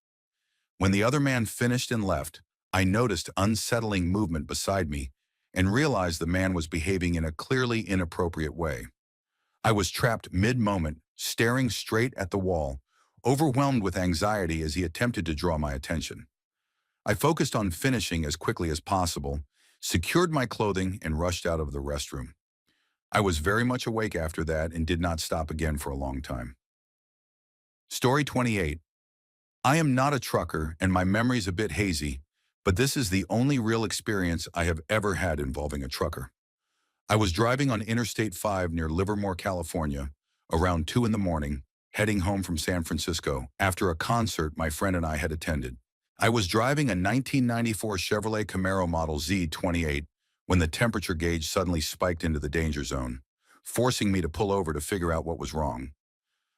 When the other man finished and left, I noticed unsettling movement beside me and realized the man was behaving in a clearly inappropriate way. I was trapped mid-moment, staring straight at the wall, overwhelmed with anxiety as he attempted to draw my attention. I focused on finishing as quickly as possible, secured my clothing, and rushed out of the restroom. I was very much awake after that and did not stop again for a long time. Story 28. I am not a trucker and my memory's a bit hazy, but this is the only real experience I have ever had involving a trucker. I was driving on Interstate 5 near Livermore, California, around 2 in the morning, heading home from San Francisco after a concert my friend and I had attended. I was driving a 1994 Chevrolet Camaro Model Z28 when the temperature gauge suddenly spiked into the danger zone, forcing me to pull over to figure out what was wrong.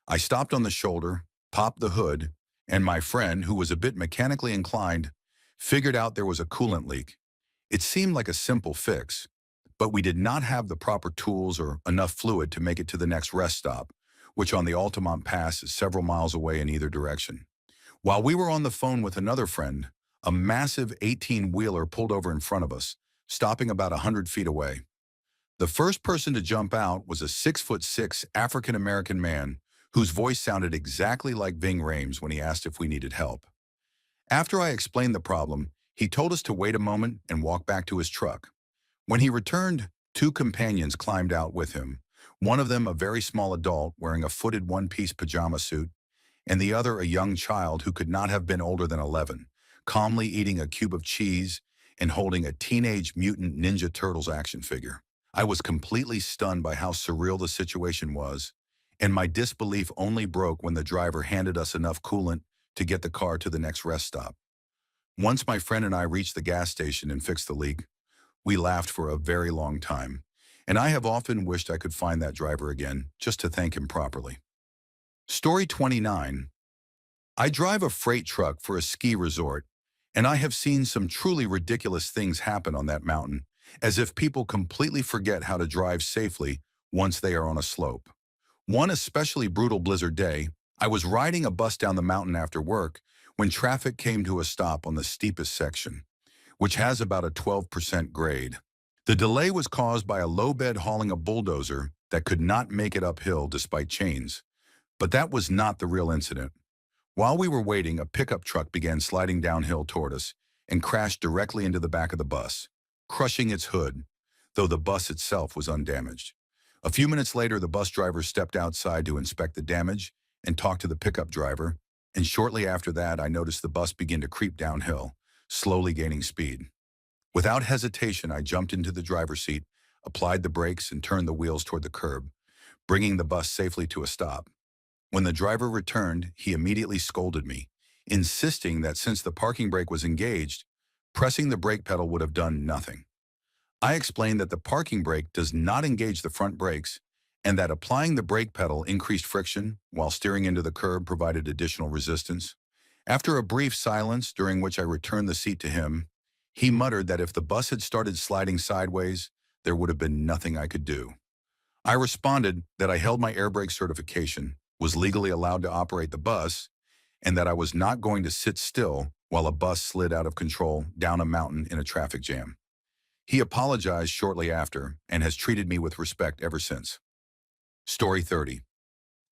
I stopped on the shoulder, popped the hood, and my friend, who was a bit mechanically inclined, figured out there was a coolant leak. It seemed like a simple fix, but we did not have the proper tools or enough fluid to make it to the next rest stop, which on the Altamont Pass is several miles away in either direction. While we were on the phone with another friend, a massive 18-wheeler pulled over in front of us, stopping about 100 feet away. The first person to jump out was a 6'6" African-American man whose voice sounded exactly like Ving Rhames when he asked if we needed help. After I explained the problem, he told us to wait a moment and walk back to his truck. When he returned, 2 companions climbed out with him, one of them a very small adult wearing a footed one-piece pajama suit, and the other a young child who could not have been older than 11, calmly eating a cube of cheese and holding a Teenage Mutant Ninja Turtles action figure. I was completely stunned by how surreal the situation was, and my disbelief only broke when the driver handed us enough coolant to get the car to the next rest stop. Once my friend and I reached the gas station and fixed the leak, we laughed for a very long time, and I have often wished I could find that driver again just to thank him properly. Story 29. I drive a freight truck for a ski resort, And I have seen some truly ridiculous things happen on that mountain, as if people completely forget how to drive safely once they are on a slope. One especially brutal blizzard day, I was riding a bus down the mountain after work when traffic came to a stop on the steepest section, which has about a 12% grade. The delay was caused by a low bed hauling a bulldozer that could not make it uphill despite chains. But that was not the real incident. While we were waiting, a pickup truck began sliding downhill toward us and crashed directly into the back of the bus, crushing its hood, though the bus itself was undamaged. A few minutes later, the bus driver stepped outside to inspect the damage and talk to the pickup driver, and shortly after that, I noticed the bus begin to creep downhill, slowly gaining speed. Without hesitation, I jumped into the driver's seat, applied the brakes, and turned the wheels toward the curb, bringing the bus safely to a stop. When the driver returned, he immediately scolded me, insisting that since the parking brake was engaged, pressing the brake pedal would have done nothing. I explained that the parking brake does not engage the front brakes and that applying the brake pedal increased friction while steering into the curb provided additional resistance. After a brief silence during which I returned the seat to him, he muttered that if the bus had started sliding sideways, there would have been nothing I could do. I responded that I held my air brake certification, was legally allowed to operate the bus, and that I was not going to sit still while a bus slid out of control down a mountain in a traffic jam. He apologized shortly after and has treated me with respect ever since. Story 30.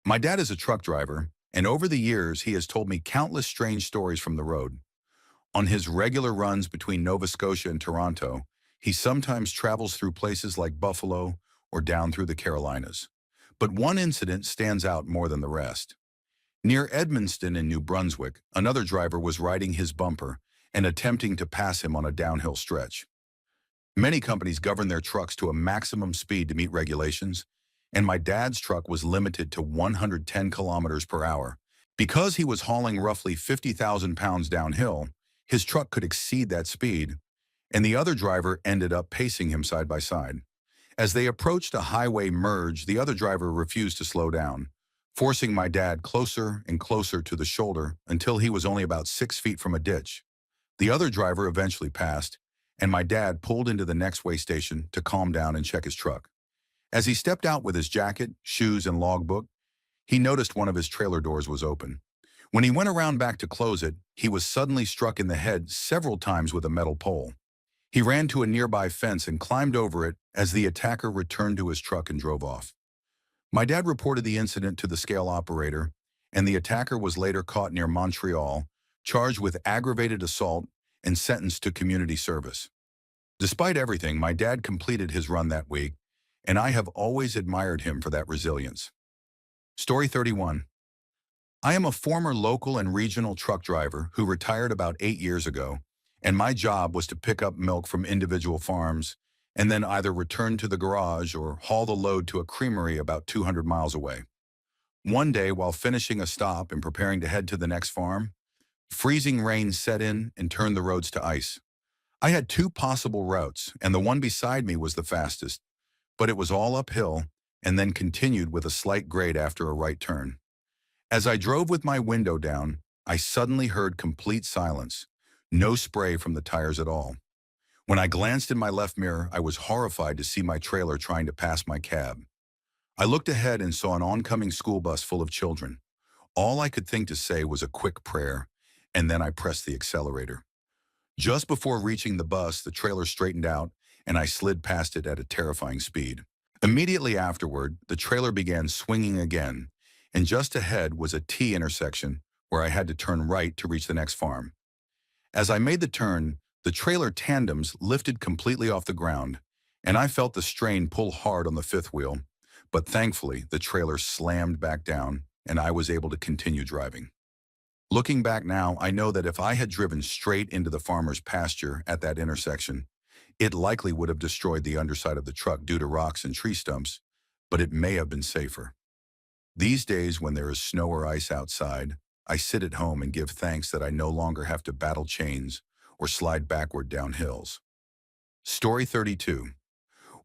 My dad is a truck driver, and over the years he has told me countless strange stories from the road. On his regular runs between Nova Scotia and Toronto, he sometimes travels through places like Buffalo or down through the Carolinas. But one incident stands out more than the rest. Near Edmundston in New Brunswick, another driver was riding his bumper and attempting to pass him on a downhill stretch. Many companies govern their trucks to a maximum speed to meet regulations, and my dad's truck was limited to 110 kilometers per hour. Because he was hauling roughly 50,000 pounds downhill, his truck could exceed that speed, and the other driver ended up pacing him side by side. As they approached a highway merge, the other driver refused to slow down, forcing my dad closer and closer to the shoulder until he was only about 6 feet from a ditch. The other driver eventually passed, and my dad pulled into the next way station to calm down and check his truck. As he stepped out with his jacket, shoes, and logbook, he noticed one of his trailer doors was open. When he went around back to close it, he was suddenly struck in the head several times with a metal pole. He ran to a nearby fence and climbed over it as the attacker returned to his truck and drove off. My dad reported the incident to the scale operator, and the attacker was later caught near Montreal, charged with aggravated assault and sentenced to community service. Despite everything, my dad completed his run that week, and I have always admired him for that resilience. Story 31. I am a former local and regional truck driver who retired about 8 years ago, and my job was to pick up milk from individual farms and then either return to the garage or haul the load to a creamery about 200 miles away. One day, while finishing a stop and preparing to head to the next farm, freezing rain set in and turned the roads to ice. I had 2 possible routes, and the one beside me was the fastest, but it was all uphill and then continued with a slight grade after a right turn. As I drove with my window down, I suddenly heard complete silence, no spray from the tires at all. When I glanced in my left mirror, I was horrified to see my trailer trying to pass my cab. I looked ahead and saw an oncoming school bus full of children. All I could think to say was a quick prayer, and then I pressed the accelerator. Just before reaching the bus, the trailer straightened out, and I slid past it at a terrifying speed. Immediately afterward, the trailer began swinging again, and just ahead was a T intersection where I had to turn right to reach the next farm. As I made the turn, the trailer tandems lifted completely off the ground, and I felt the strain pull hard on the fifth wheel, but thankfully the trailer slammed back down, and I was able to continue driving. Looking back now, I know that if I had driven straight into the farmer's pasture at that intersection, it likely would have destroyed the underside of the truck due to rocks and tree stumps, but it may have been safer. These days, when there is snow or ice outside, I sit at home and give thanks that I no longer have to battle chains or slide backward down hills. Story 32.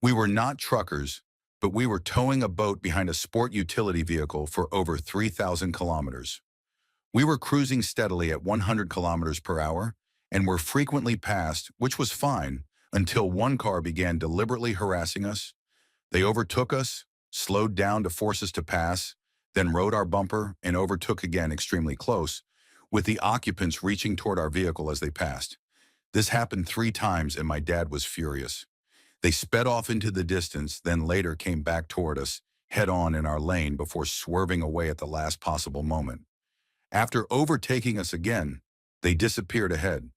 We were not truckers, but we were towing a boat behind a sport utility vehicle for over 3,000 kilometers. We were cruising steadily at 100 kilometers per hour, and were frequently passed, which was fine, until one car began deliberately harassing us. They overtook us, slowed down to force us to pass, then rode our bumper and overtook again extremely close, with the occupants reaching toward our vehicle as they passed. This happened 3 times and my dad was furious. They sped off into the distance, then later came back toward us, head-on in our lane before swerving away at the last possible moment. After overtaking us again, they disappeared ahead.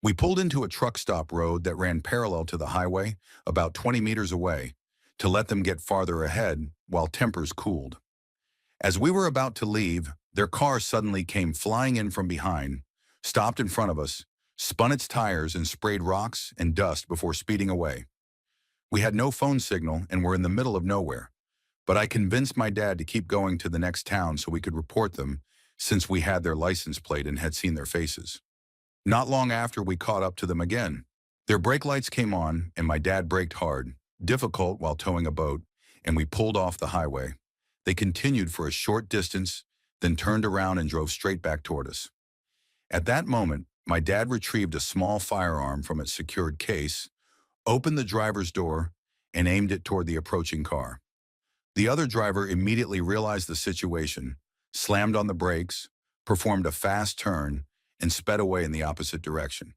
We pulled into a truck stop road that ran parallel to the highway, about 20 meters away, to let them get farther ahead while tempers cooled. As we were about to leave, their car suddenly came flying in from behind, stopped in front of us, spun its tires and sprayed rocks and dust before speeding away. We had no phone signal and were in the middle of nowhere, but I convinced my dad to keep going to the next town so we could report them, since we had their license plate and had seen their faces. Not long after, we caught up to them again. Their brake lights came on and my dad braked hard, difficult while towing a boat, and we pulled off the highway. They continued for a short distance, then turned around and drove straight back toward us. At that moment, my dad retrieved a small firearm from its secured case, opened the driver's door, and aimed it toward the approaching car. The other driver immediately realized the situation, slammed on the brakes, performed a fast turn, and sped away in the opposite direction.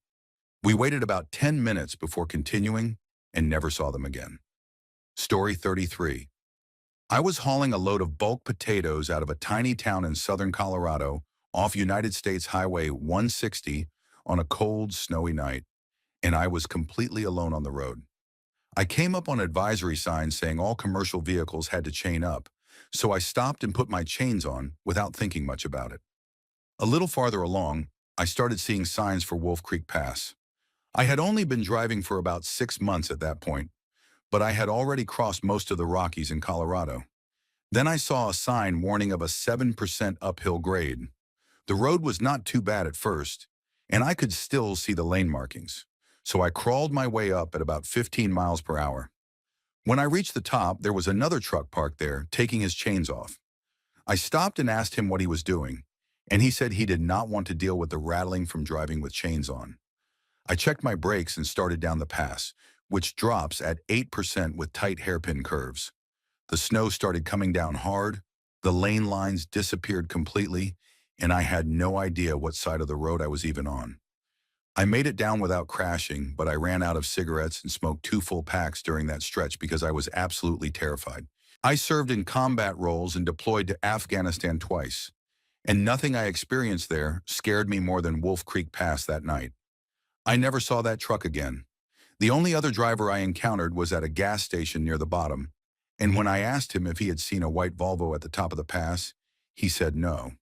We waited about 10 minutes before continuing and never saw them again. Story 33. I was hauling a load of bulk potatoes out of a tiny town in southern Colorado off United States Highway 160 on a cold, snowy night, and I was completely alone on the road. I came up on advisory signs saying all commercial vehicles had to chain up, so I stopped and put my chains on without thinking much about it. A little farther along, I started seeing signs for Wolf Creek Pass. I had only been driving for about 6 months at that point, but I had already crossed most of the Rockies in Colorado. Then I saw a sign warning of a 7% uphill grade. The road was not too bad at first, and I could still see the lane markings, so I crawled my way up at about 15 miles per hour. When I reached the top, there was another truck parked there, taking his chains off. I stopped and asked him what he was doing, and he said he did not want to deal with the rattling from driving with chains on. I checked my brakes and started down the pass, which drops at 8% with tight hairpin curves. The snow started coming down hard, the lane lines disappeared completely, and I had no idea what side of the road I was even on. I made it down without crashing, but I ran out of cigarettes and smoked 2 full packs during that stretch because I was absolutely terrified. I served in combat roles and deployed to Afghanistan twice, and nothing I experienced there scared me more than Wolf Creek Pass that night. I never saw that truck again. The only other driver I encountered was at a gas station near the bottom, and when I asked him if he had seen a white Volvo at the top of the pass, he said no.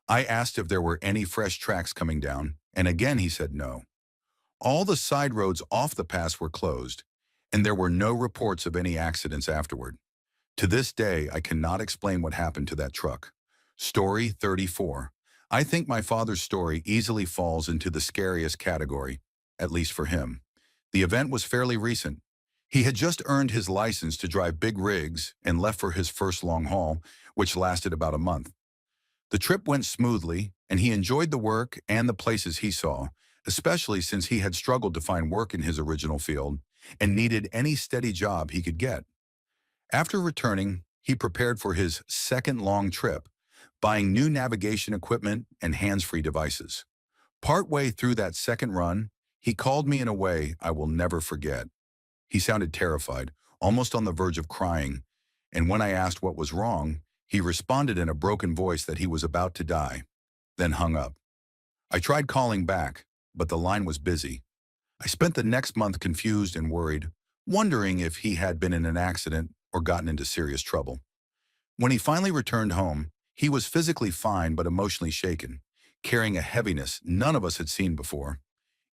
I asked if there were any fresh tracks coming down, and again he said no. All the side roads off the pass were closed, and there were no reports of any accidents afterward. To this day, I cannot explain what happened to that truck. Story 34. I think my father's story easily falls into the scariest category, at least for him. The event was fairly recent. He had just earned his license to drive big rigs and left for his first long haul, which lasted about a month. The trip went smoothly, and he enjoyed the work and the places he saw, especially since he had struggled to find work in his original field and needed any steady job he could get. After returning, he prepared for his second long trip, buying new navigation equipment and hands-free devices. Partway through that second run, he called me in a way I will never forget. He sounded terrified, almost on the verge of crying, and when I asked what was wrong, he responded in a broken voice that he was about to die, then hung up. I tried calling back, but the line was busy. I spent the next month confused and worried, wondering if he had been in an accident or gotten into serious trouble. When he finally returned home, he was physically fine but emotionally shaken, carrying a heaviness none of us had seen before.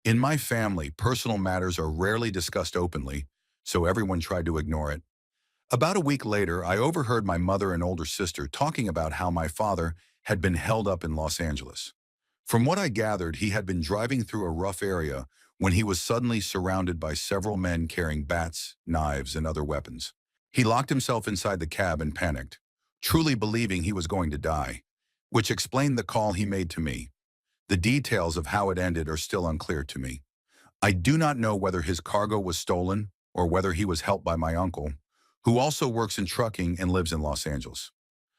In my family, personal matters are rarely discussed openly, so everyone tried to ignore it. About a week later, I overheard my mother and older sister talking about how my father had been held up in Los Angeles. From what I gathered, he had been driving through a rough area when he was suddenly surrounded by several men carrying bats, knives, and other weapons. He locked himself inside the cab and panicked, truly believing he was going to die, which explained the call he made to me. The details of how it ended are still unclear to me. I do not know whether his cargo was stolen or whether he was helped by my uncle, who also works in trucking and lives in Los Angeles.